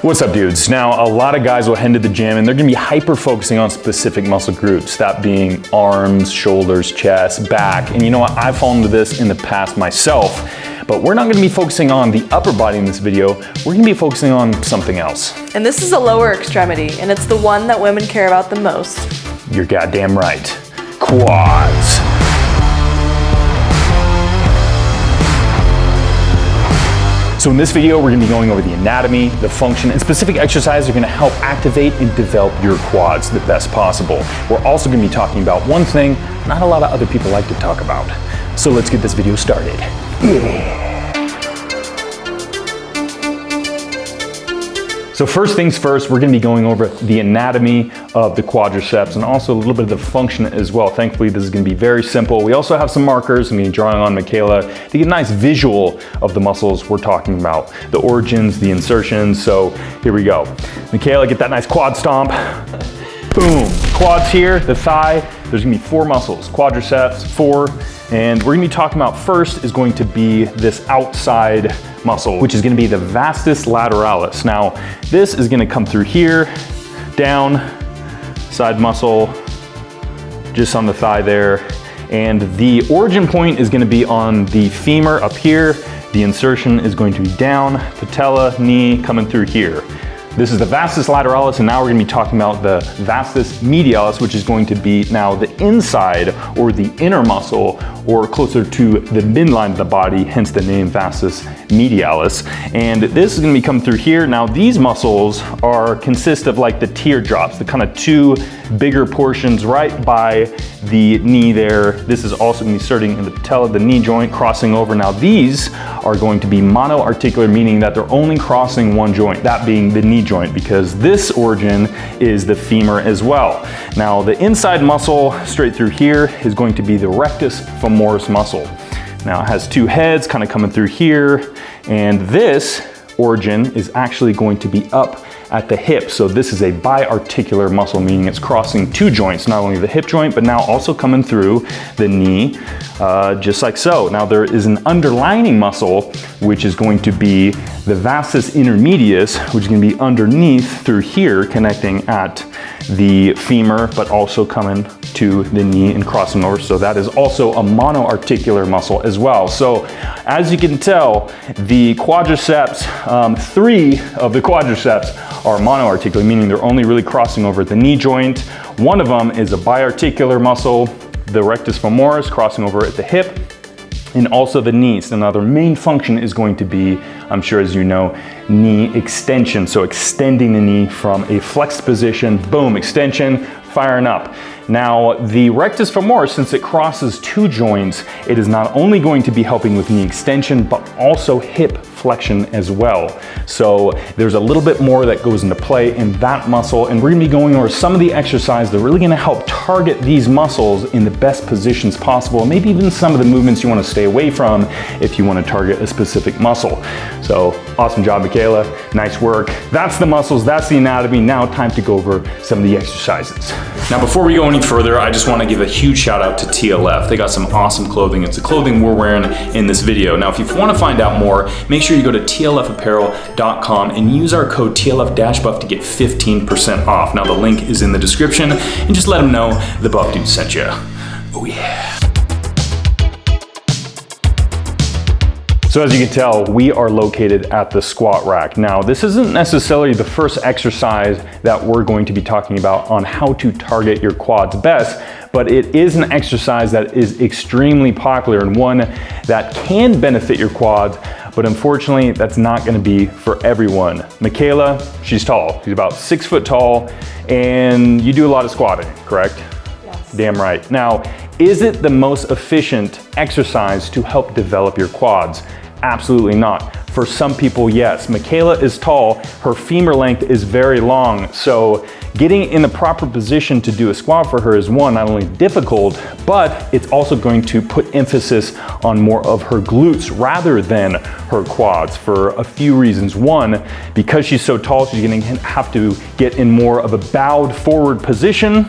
What's up, dudes? Now, a lot of guys will head to the gym and they're gonna be hyper focusing on specific muscle groups, that being arms, shoulders, chest, back. And you know what? I've fallen into this in the past myself, but we're not gonna be focusing on the upper body in this video. We're gonna be focusing on something else. And this is a lower extremity, and it's the one that women care about the most. You're goddamn right. Quads. So in this video, we're gonna be going over the anatomy, the function, and specific exercises are gonna help activate and develop your quads the best possible. We're also gonna be talking about one thing not a lot of other people like to talk about. So let's get this video started. So first things first, we're gonna be going over the anatomy of the quadriceps and also a little bit of the function as well. Thankfully, this is gonna be very simple. We also have some markers. I'm gonna be drawing on Michaela to get a nice visual of the muscles we're talking about, the origins, the insertions. So here we go. Michaela, get that nice quad stomp. Boom, quads here, the thigh. There's gonna be 4 muscles, quadriceps, 4. And we're gonna be talking about first is going to be this outside muscle, which is gonna be the vastus lateralis. Now, this is gonna come through here, down, side muscle, just on the thigh there. And the origin point is gonna be on the femur up here. The insertion is going to be down, patella, knee, coming through here. This is the vastus lateralis, and now we're gonna be talking about the vastus medialis, which is going to be now the inside or the inner muscle, or closer to the midline of the body, hence the name vastus medialis. And this is gonna be coming through here. Now these muscles consist of like the teardrops, the kind of 2 bigger portions right by the knee there. This is also gonna be starting in the patella, the knee joint, crossing over. Now these are going to be monoarticular, meaning that they're only crossing one joint, that being the knee joint, because this origin is the femur as well. Now the inside muscle straight through here is going to be the rectus femoris muscle. Now it has 2 heads kind of coming through here, and this origin is actually going to be up at the hip. So this is a biarticular muscle, meaning it's crossing 2 joints, not only the hip joint, but now also coming through the knee, just like so. Now there is an underlining muscle, which is going to be the vastus intermedius, which is gonna be underneath through here, connecting at the femur, but also coming to the knee and crossing over. So that is also a monoarticular muscle as well. So as you can tell, the quadriceps, 3 of the quadriceps are monoarticular, meaning they're only really crossing over the knee joint. One of them is a biarticular muscle, the rectus femoris, crossing over at the hip, and also the knees. And now their main function is going to be, I'm sure as you know, knee extension. So extending the knee from a flexed position, boom, extension, firing up. Now the rectus femoris, since it crosses 2 joints, it is not only going to be helping with knee extension, but also hip flexion as well. So there's a little bit more that goes into play in that muscle, and we're gonna be going over some of the exercises that are really gonna help target these muscles in the best positions possible, and maybe even some of the movements you wanna stay away from if you wanna target a specific muscle. So awesome job, Michaela, nice work. That's the muscles, that's the anatomy. Now time to go over some of the exercises. Now before we go any further, I just wanna give a huge shout out to TLF. They got some awesome clothing. It's the clothing we're wearing in this video. Now if you wanna find out more, make sure you go to tlfapparel.com and use our code TLF-Buff to get 15% off. Now the link is in the description, and just let them know the Buff Dude sent you. Oh yeah. So as you can tell, we are located at the squat rack. Now, this isn't necessarily the first exercise that we're going to be talking about on how to target your quads best, but it is an exercise that is extremely popular and one that can benefit your quads, but unfortunately, that's not gonna be for everyone. Michaela, she's tall. She's about 6 foot tall, and you do a lot of squatting, correct? Yes. Damn right. Now, is it the most efficient exercise to help develop your quads? Absolutely not. For some people, yes. Michaela is tall, her femur length is very long, so getting in the proper position to do a squat for her is one, not only difficult, but it's also going to put emphasis on more of her glutes rather than her quads for a few reasons. One, because she's so tall, she's gonna have to get in more of a bowed forward position,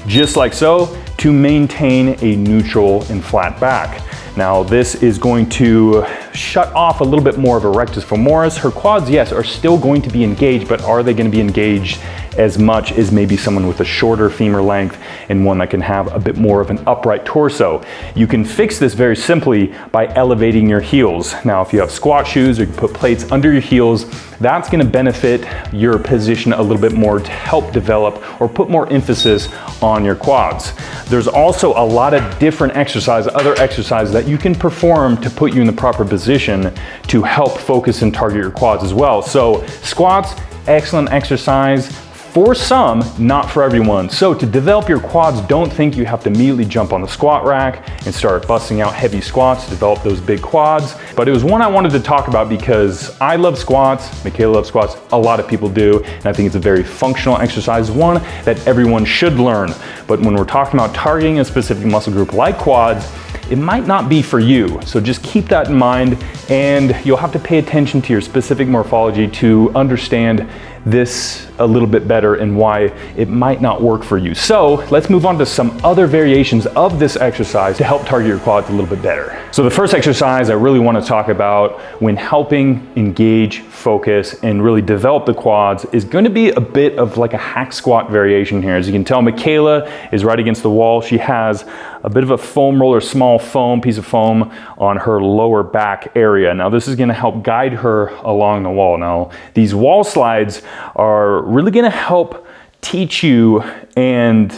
just like so, to maintain a neutral and flat back. Now this is going to shut off a little bit more of her rectus femoris. Her quads, yes, are still going to be engaged, but are they going to be engaged as much as maybe someone with a shorter femur length and one that can have a bit more of an upright torso? You can fix this very simply by elevating your heels. Now, if you have squat shoes or you put plates under your heels, that's going to benefit your position a little bit more to help develop or put more emphasis on your quads. There's also a lot of different exercises, other exercises that you can perform to put you in the proper position to help focus and target your quads as well. So squats, excellent exercise. For some, not for everyone. So to develop your quads, don't think you have to immediately jump on the squat rack and start busting out heavy squats to develop those big quads. But it was one I wanted to talk about because I love squats, Michaela loves squats, a lot of people do, and I think it's a very functional exercise, one that everyone should learn. But when we're talking about targeting a specific muscle group like quads, it might not be for you. So just keep that in mind, and you'll have to pay attention to your specific morphology to understand this a little bit better and why it might not work for you. So let's move on to some other variations of this exercise to help target your quads a little bit better. So the first exercise I really want to talk about when helping engage, focus, and really develop the quads is going to be a bit of like a hack squat variation here. As you can tell, Michaela is right against the wall. She has a bit of a foam roller, small foam, piece of foam on her lower back area. Now this is going to help guide her along the wall. Now these wall slides are really going to help teach you and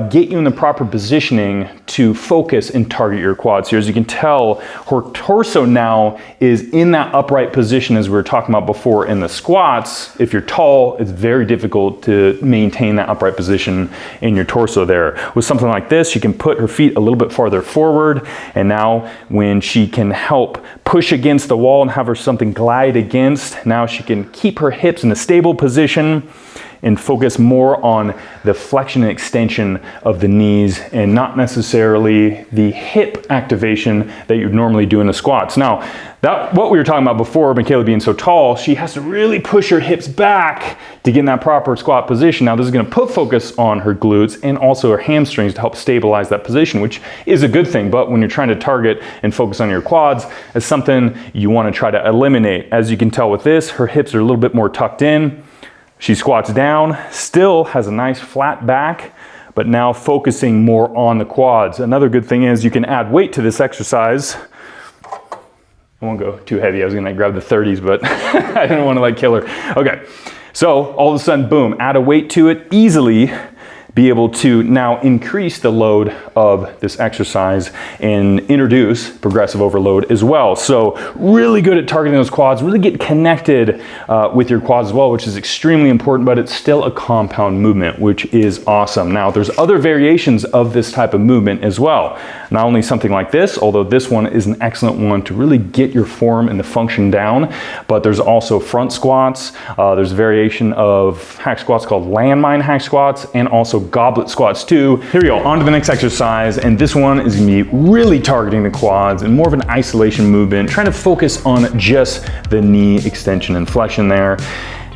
get you in the proper positioning to focus and target your quads here. As you can tell, her torso now is in that upright position as we were talking about before in the squats. If you're tall, it's very difficult to maintain that upright position in your torso there. With something like this, she can put her feet a little bit farther forward, and now when she can help push against the wall and have her something glide against, now she can keep her hips in a stable position and focus more on the flexion and extension of the knees and not necessarily the hip activation that you'd normally do in the squats. Now, what we were talking about before, Michaela being so tall, she has to really push her hips back to get in that proper squat position. Now, this is going to put focus on her glutes and also her hamstrings to help stabilize that position, which is a good thing. But when you're trying to target and focus on your quads, it's something you want to try to eliminate. As you can tell with this, her hips are a little bit more tucked in. She squats down, still has a nice flat back, but now focusing more on the quads. Another good thing is you can add weight to this exercise. I won't go too heavy. I was gonna grab the 30s, but I didn't want to like kill her. Okay, so all of a sudden, boom, add a weight to it, easily be able to now increase the load of this exercise and introduce progressive overload as well. So really good at targeting those quads, really get connected with your quads as well, which is extremely important, but it's still a compound movement, which is awesome. Now there's other variations of this type of movement as well. Not only something like this, although this one is an excellent one to really get your form and the function down, but there's also front squats. There's a variation of hack squats called landmine hack squats and also goblet squats too. Here we go, on to the next exercise, and this one is gonna be really targeting the quads and more of an isolation movement, trying to focus on just the knee extension and flexion there.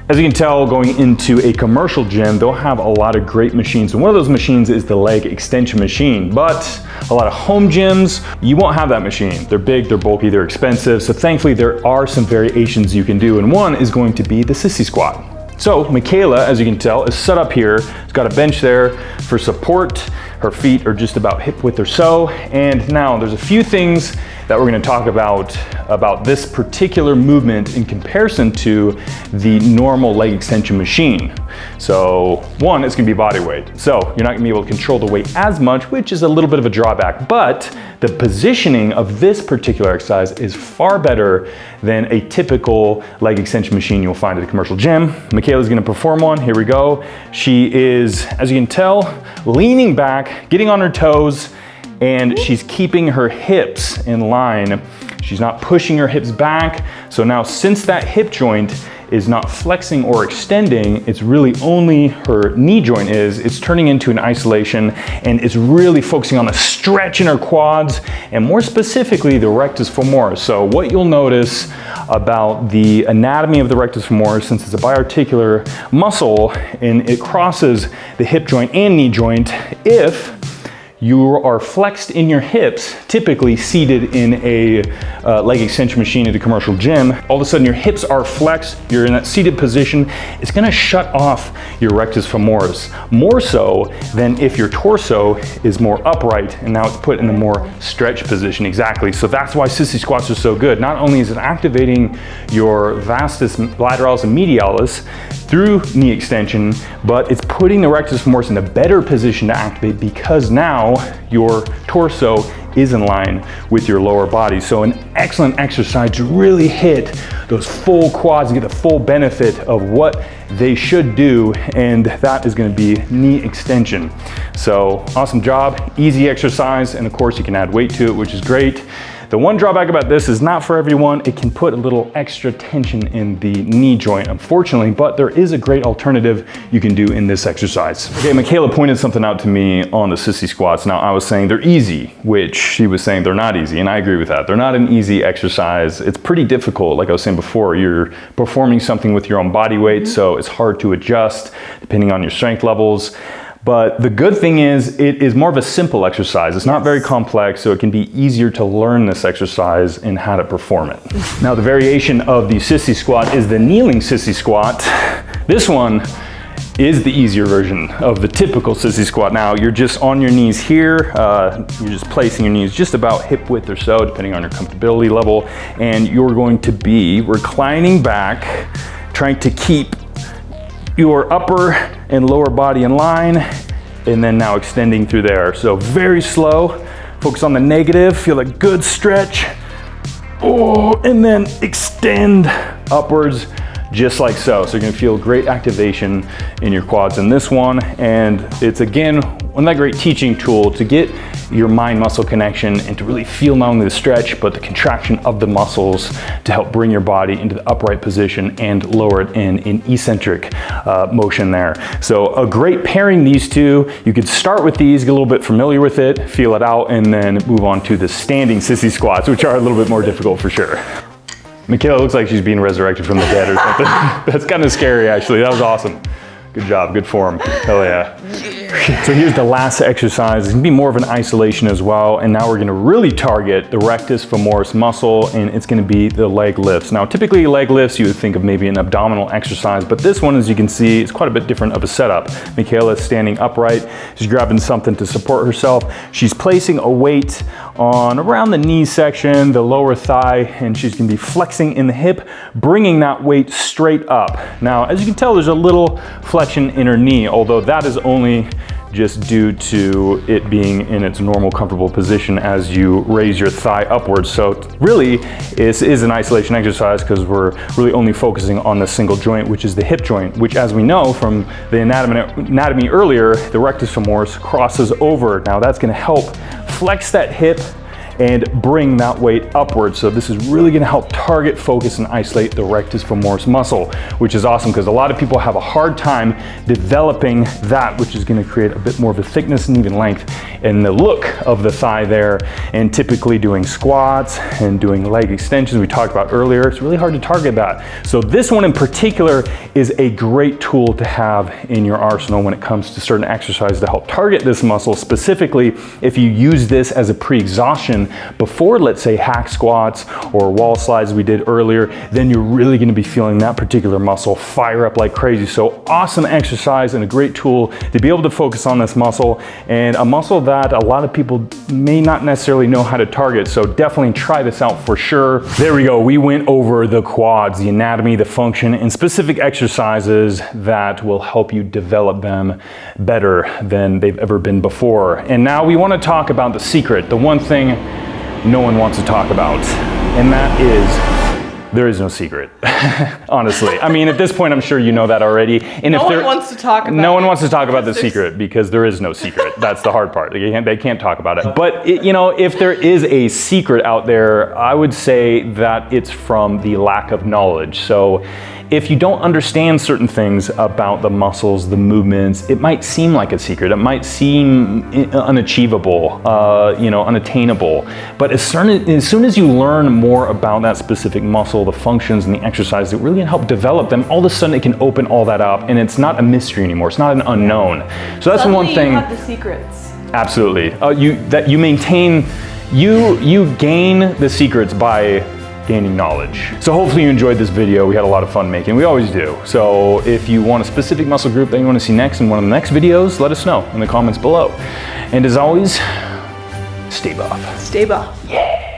As you can tell, going into a commercial gym, they'll have a lot of great machines, and one of those machines is the leg extension machine, but a lot of home gyms, you won't have that machine. They're big, they're bulky, they're expensive, so thankfully there are some variations you can do, and one is going to be the sissy squat. So Michaela, as you can tell, is set up here. She's got a bench there for support. Her feet are just about hip width or so. And now there's a few things that we're gonna talk about this particular movement in comparison to the normal leg extension machine. So one, it's gonna be body weight. So you're not gonna be able to control the weight as much, which is a little bit of a drawback, but the positioning of this particular exercise is far better than a typical leg extension machine you'll find at a commercial gym. Michaela's gonna perform one, here we go. She is, as you can tell, leaning back, getting on her toes, and she's keeping her hips in line. She's not pushing her hips back. So now, since that hip joint is not flexing or extending, it's really only her knee joint is, it's turning into an isolation, and it's really focusing on a stretch in her quads, and more specifically, the rectus femoris. So what you'll notice about the anatomy of the rectus femoris, since it's a biarticular muscle and it crosses the hip joint and knee joint, if you are flexed in your hips, typically seated in a leg extension machine at a commercial gym. All of a sudden your hips are flexed, you're in that seated position. It's gonna shut off your rectus femoris, more so than if your torso is more upright and now it's put in a more stretched position. Exactly, so that's why sissy squats are so good. Not only is it activating your vastus lateralis and medialis through knee extension, but it's putting the rectus femoris in a better position to activate because now your torso is in line with your lower body. So an excellent exercise to really hit those full quads and get the full benefit of what they should do, and that is going to be knee extension. So awesome job, easy exercise, and of course you can add weight to it, which is great. The one drawback about this is not for everyone. It can put a little extra tension in the knee joint, unfortunately, but there is a great alternative you can do in this exercise. Okay, Michaela pointed something out to me on the sissy squats. Now I was saying they're easy, which she was saying they're not easy, and I agree with that. They're not an easy exercise. It's pretty difficult. Like I was saying before, you're performing something with your own body weight, so it's hard to adjust depending on your strength levels. But the good thing is it is more of a simple exercise. It's not very complex, so it can be easier to learn this exercise and how to perform it. Now the variation of the sissy squat is the kneeling sissy squat. This one is the easier version of the typical sissy squat. Now you're just on your knees here, you're just placing your knees just about hip width or so, depending on your comfortability level, and you're going to be reclining back, trying to keep your upper and lower body in line, and then now extending through there. So very slow, focus on the negative, feel a good stretch, and then extend upwards just like so. So you're gonna feel great activation in your quads in this one, and it's again, one of that great teaching tool to get your mind muscle connection and to really feel not only the stretch, but the contraction of the muscles to help bring your body into the upright position and lower it in eccentric motion there. So a great pairing these two, you could start with these, get a little bit familiar with it, feel it out, and then move on to the standing sissy squats, which are a little bit more difficult for sure. Michaela looks like she's being resurrected from the dead or something. That's kind of scary actually, that was awesome. Good job, good form, hell yeah. So here's the last exercise. It's gonna be more of an isolation as well, and now we're gonna really target the rectus femoris muscle, and it's gonna be the leg lifts. Now typically leg lifts you would think of maybe an abdominal exercise, but this one, as you can see, is quite a bit different of a setup. Michaela is standing upright, she's grabbing something to support herself. She's placing a weight on around the knee section, the lower thigh, and she's gonna be flexing in the hip, bringing that weight straight up. Now, as you can tell, there's a little flexion in her knee, although that is only just due to it being in its normal comfortable position as you raise your thigh upwards. So really, this is an isolation exercise because we're really only focusing on the single joint, which is the hip joint, which, as we know from the anatomy earlier, the rectus femoris crosses over. Now that's gonna help flex that hip and bring that weight upwards. So this is really gonna help target, focus, and isolate the rectus femoris muscle, which is awesome because a lot of people have a hard time developing that, which is gonna create a bit more of a thickness and even length in the look of the thigh there. And typically doing squats and doing leg extensions we talked about earlier, it's really hard to target that. So this one in particular is a great tool to have in your arsenal when it comes to certain exercises to help target this muscle. Specifically, if you use this as a pre-exhaustion before, let's say, hack squats or wall slides we did earlier, then you're really gonna be feeling that particular muscle fire up like crazy. So awesome exercise and a great tool to be able to focus on this muscle, and a muscle that a lot of people may not necessarily know how to target. So definitely try this out for sure. There we go. We went over the quads, the anatomy, the function, and specific exercises that will help you develop them better than they've ever been before. And now we want to talk about the secret, the one thing no one wants to talk about, and that is there is no secret. Honestly, I mean, at this point, I'm sure you know that already. And no one wants to talk about no one wants to talk about the secret because there is no secret. That's the hard part. They can't talk about it. But you know, if there is a secret out there, I would say that it's from the lack of knowledge. So if you don't understand certain things about the muscles, the movements, it might seem like a secret. It might seem unachievable, unattainable. But as soon as you learn more about that specific muscle, the functions and the exercise that really can help develop them, all of a sudden it can open all that up, and it's not a mystery anymore. It's not an unknown. So that's Suddenly one thing. You have the secrets. Absolutely. You maintain, you gain the secrets by gaining knowledge. So hopefully you enjoyed this video. We had a lot of fun making. We always do. So if you want a specific muscle group that you want to see next in one of the next videos, let us know in the comments below. And as always, stay buff. Stay buff. Yeah.